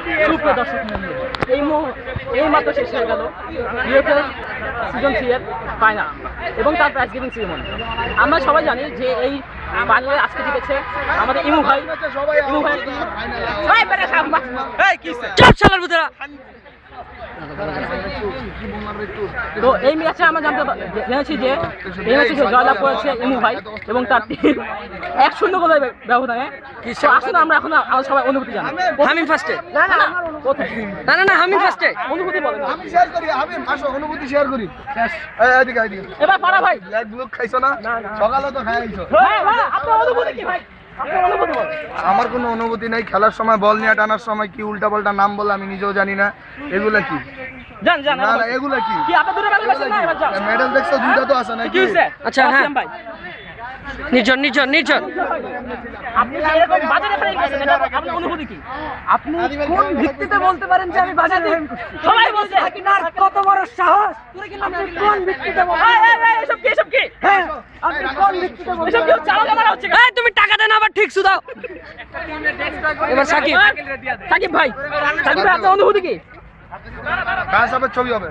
সুপ্রিয় দর্শক মণ্ডলী, এই মাত্র শেষ হয়ে গেল ইউএফএল সিজন 3 এর ফাইনাল এবং তার প্রাইজ গিভিং সেরিমনি। আমরা সবাই জানি যে এই ফাইনালে আজকে জিতেছে আমাদের ইমু ভাই। তো এই ম্যাচে আমরা জেনেছি যে এই ম্যাচে জয়লাভ করেছে ইমু ভাই এবং তার টিম 1-0 গোলের ব্যবধানে। আসুন আমরা এখন সবাই অনুভূতি জানাই। হামিম ফার্স্টে। না হামিম ফার্স্টে। অনুভূতি বলেন। আমি শেয়ার করি, হামিম আসো অনুভূতি শেয়ার করি। এদিকে এবার পারা ভাই লাইট ব্লক খাইছো না? সকালে তো খাইছো। ভাই আপনার অনুভূতি কি ভাই? আমার কোনো অনুভূতি নাই। খেলার সময় বল নিয়ে টানার সময় কি উল্টা পাল্টা নাম বলে আমি নিজেও জানি না। এগুলা কি জান না না এগুলা কি আপনি দুটো মেডেল পাচ্ছেন না? এবার যাও। মেডেল দেখছো দুটো তো আছে নাকি? আচ্ছা হ্যাঁ ভাই নির্জন আপনি এরকম বাজে রেফারিং করেছেন, এটা আপনার অনুভূতি কি? আপনি কোন ভিত্তিতে বলতে পারেন যে আমি বাজে রেফারিং সবাই বলছে কিনার কত বড় সাহস? আপনি কোন ভিত্তিতে বলছেন? এসব কি হ্যাঁ আপনি কোন ভিত্তিতে বলছেন? এসব কি চালানো মারা হচ্ছে? এই তুমি টাকা দেন আবার ঠিক সুদাও। এবার সাকিব ভাই আপনার অনুভূতি কি? কাজ হবে, ছবি হবে।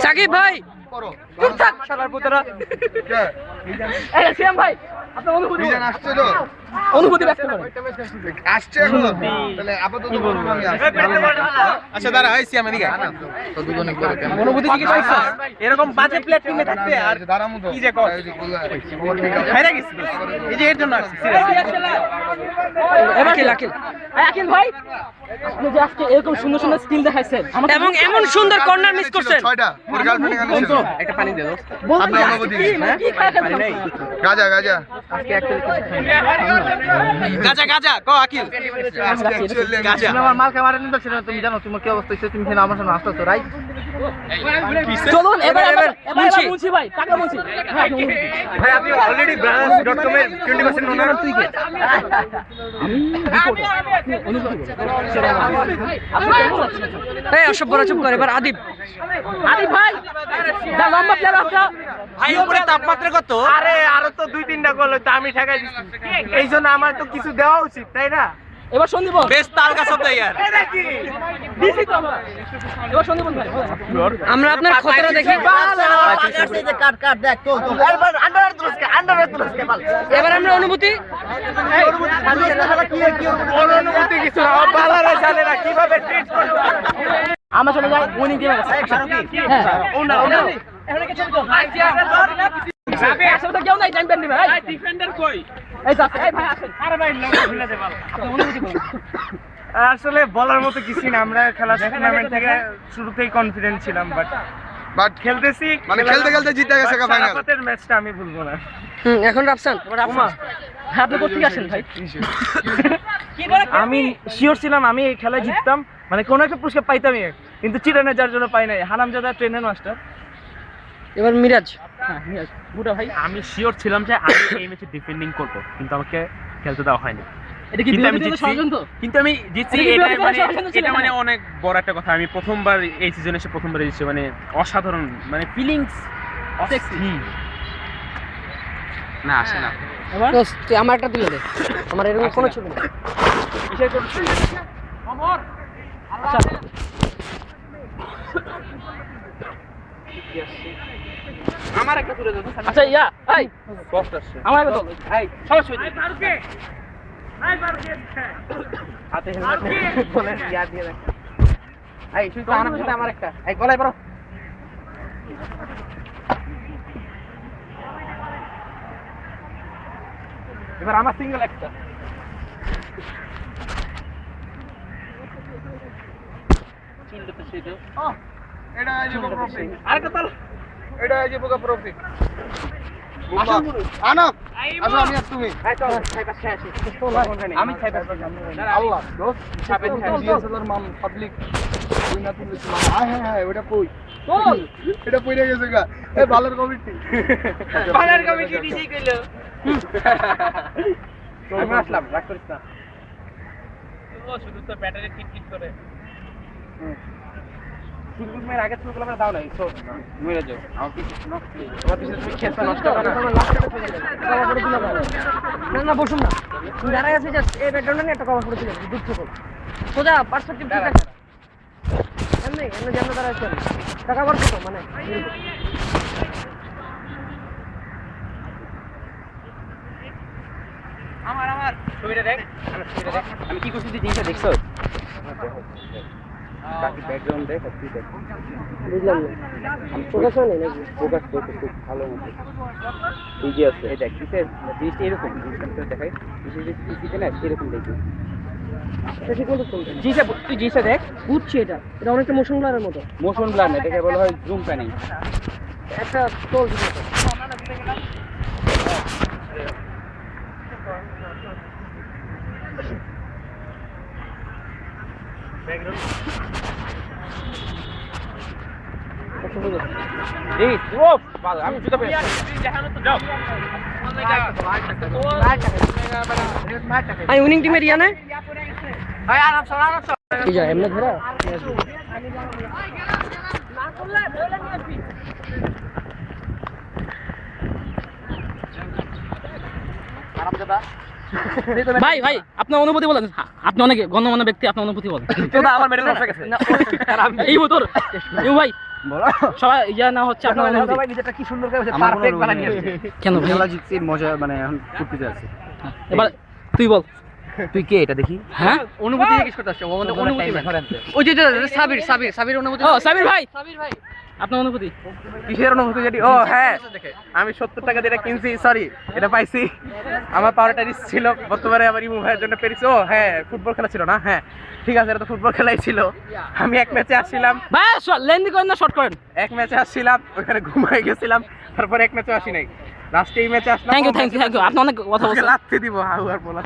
সাকিব ভাই করো চুপ থাক শালার পুতরা। কে এই সিএম ভাই আপনার অনুভূতি ডিজাইন আসছে তো অনুভূতি ব্যক্ত করেন। আসছে এখন তাহলে আপাতত বলবো আমি আসছি। আচ্ছা দাঁড়া হইছি আমি দিকে অনুভূতি কি কিছু এরকম বাজে প্লেট টিমে থাকতে আর দাঁড়ামু তো কি যে কর হেরে গেছি এই যে এর জন্য আসছি এবার আকিল ভাই আপনি যে আজকে এরকম সুন্দর সুন্দর স্কিল দেখাইছেন এবং এমন সুন্দর কর্নার মিস করছেন। 6টা ওর গার্লফ্রেন্ড এখানে ছিল। একটা পানি দে দোস্ত আপনার অনুভূতি কি? কি খারাপ গাজা গাজা গাজা ক আকিল আজকে অ্যাকচুয়ালি গাজা আমার মাল খামারে নিতে ছিল, তুমি জানো তোমার কি অবস্থা হইছে, তুমি আমার সামনে আসতেছো রাইট। চলুন এবার মুন্সি ভাই টাকা মুন্সি ভাই আপনি অলরেডি brands.com এর 20% ওনার তুই কে এই অসভ্য চুপ করে। এবার আদিব ভাই যা লম্বা প্লেয়ার আপনার ভাই উপরে তাপমাত্রা কত? আরে আরো তো 2-3টা গোল হইতো আমি ঠেকাই দিছি এইজন্য আমার তো কিছু দেওয়া উচিত তাই না? এবার সন্দীপ বেশ তালগা শব্দ ইয়ার এটা কি দিছি তো আমরা। এবার সন্দীপ ভাই আমরা আপনার খতরা দেখি। এবার আমরা অনুভূতি অনুভূতি কিছু না বালারে জানে না কিভাবে ট্রিট করবে। আমরা চলে যাই উইনিং টিমের কাছে। হ্যাঁ এখানে কিছু তো ভাই আসলে কেউ নাই টাইম পেন দিবে ভাই ডিফেন্ডার কই এই যাচ্ছে এই ভাই আসেন আরে ভাই লং ফেলে দে বল অনুভূতি বল। আসলে বলার মতো কিছু না আমরা খেলা টুর্নামেন্ট থেকে শুরুতেই কনফিডেন্ট ছিলাম বাট খেলতেছি মানে খেলতে খেলতে জিতে গেছে ফাইনাল। সারাপাতের ম্যাচটা আমি ভুলবো না। এখন রাফসান হ্যাঁ আপনি কোথা থেকে আসেন ভাই? আমি শিওর ছিলাম আমি এই খেলায় জিততাম, মানে কোনো একটা পুরস্কার পাইতামই, কিন্তু চিটানে যার জন্য পাই নাই। হারামজাদা ট্রেনের মাস্টার। এবার মিরাজ হ্যাঁ বুড়া ভাই আমি শিওর ছিলাম যে আমি এই ম্যাচে ডিফেন্ডিং করব, কিন্তু আমাকে খেলতে দেওয়া হয়নি। এটা কি কিন্তু আমি বিরোধীদের জিতছি। ষড়যন্ত্র? কিন্তু আমি জিতছি, এটা কি এটা বিরোধীদের মানে ষড়যন্ত্র ছিল এটা মানে এখানে? অনেক বড় একটা কথা। আমি প্রথমবার এই সিজনে এসে প্রথমবার জিতছি, মানে অসাধারণ, মানে ফিলিংস না আসে না। দোস্ত তুই আমার একটা দিলে দে, আমার এরকম কোনো ছবি নেই। আমার একটা তুলে দাও। আচ্ছা ইয়া এই কষ্ট আসছে আমার একটা দাও। এই সবাই শুই হাতে হেলমেট বলে ইয়া দিয়ে দেখ। এই শুই তো আমার সাথে আমার একটা এই গলায় পড়ো। এবার আমার সিঙ্গেল একটা এটা আইজি প্রফিট। আরেকটা তাল এটা আইজি প্রফিট। আনব আসো আমি আর তুমি। এই চল ছাই পাশে আসি আমি ছাই পাশে আল্লাহ দোস্ত ছাপে ডিএসএলআর মান পাবলিক ওই না তুই হ্যাঁ ওটা কই এটা পইরা গেছে গা। এই ভালোর কমিটি পালার কমিটি ডিসি কইলো আমি আসলাম রাগ করিস না। ও শুধু তো ব্যাটারি টিট করে। শুরুর মেয়ের আগে শুরু করলাম দাও নাই তো মরে যাও। আমার পিছে তোমার পিছে তুমি খেলতে নষ্ট করো না। না বসুন না, তুমি দাঁড়ায় আছে জাস্ট এই ব্যাকগ্রাউন্ডে একটা কভার করে দিলাম, দুঃখ করো। সোজা পার্সপেক্টিভ ঠিক আছে এমনি এমনি জানো তারা আছেন টাকা বার কত মানে ছবিটা দেখ আমি কি করছি তুই জিনিসটা দেখছো বাকি ব্যাকগ্রাউন্ড দেখ আর তুই দেখ বুঝলাম না ফোকাস হয় নাকি ফোকাস করতে খুব ভালো মতো এই যে আছে এই দেখ কিসের জিনিসটা এরকম জিনিসটা দেখাই কিসের না এরকম দেখি এটা ঠিক মতো চলছে জিনিসটা তুই জিনিসটা দেখ বুঝছি এটা এটা অনেকটা মোশন ব্লারের মতো মোশন ব্লার না এটাকে বলা হয় জুম প্যানিং একটা চলছে এই ও ভালো আমি জুতা পরে আমি উইনিং টিমের ইয়ানে কি যায় এমনি ধরা ভাই ভাই আপনার অনুভূতি বলেন আপনি অনেক গণ্যমান্য ব্যক্তি আপনার অনুভূতি বলেন তোদা আমার মেডেল নষ্ট গেছে এই মোটর ইউ ভাই বলো সবাই ইয়া না হচ্ছে আপনার অনুভূতি ভাই নিজেটা কি সুন্দর করে পারফেক্ট বানাই নিয়েছে কেন ভাই খেলা জিতছি মজা মানে এখন ফুর্তিতে আছে এবার তুই বল তুই কে এটা দেখি হ্যাঁ অনুভূতি জিজ্ঞেস করতে আসছে অনুভূতি ওই যে সাবির অনুভূতি ও সাবির ভাই আপনার অনুভূতি কিসের অনুভূতি জানি ও হ্যাঁ আমি 70 টাকা দিয়ে এটা কিনছি সরি এটা পাইছি আমার পাওয়ারটা রিস্ক ছিল বর্তমানে আমার ইমু ভাইয়ের জন্য পেরেছি ও হ্যাঁ ফুটবল খেলা ছিল না হ্যাঁ ঠিক আছে এটা তো ফুটবল খেলাই ছিল আমি এক ম্যাচে আসছিলাম ভাই লেন্দি করেন না শর্ট করেন এক ম্যাচে আসছিলাম ওখানে ঘুমাই গেছিলাম তারপর এক ম্যাচে আসি নাই লাস্টে এই ম্যাচে আসলাম থ্যাংক ইউ আপনি অনেক কথা বলছেন লাথি দিব হাউ আর বলা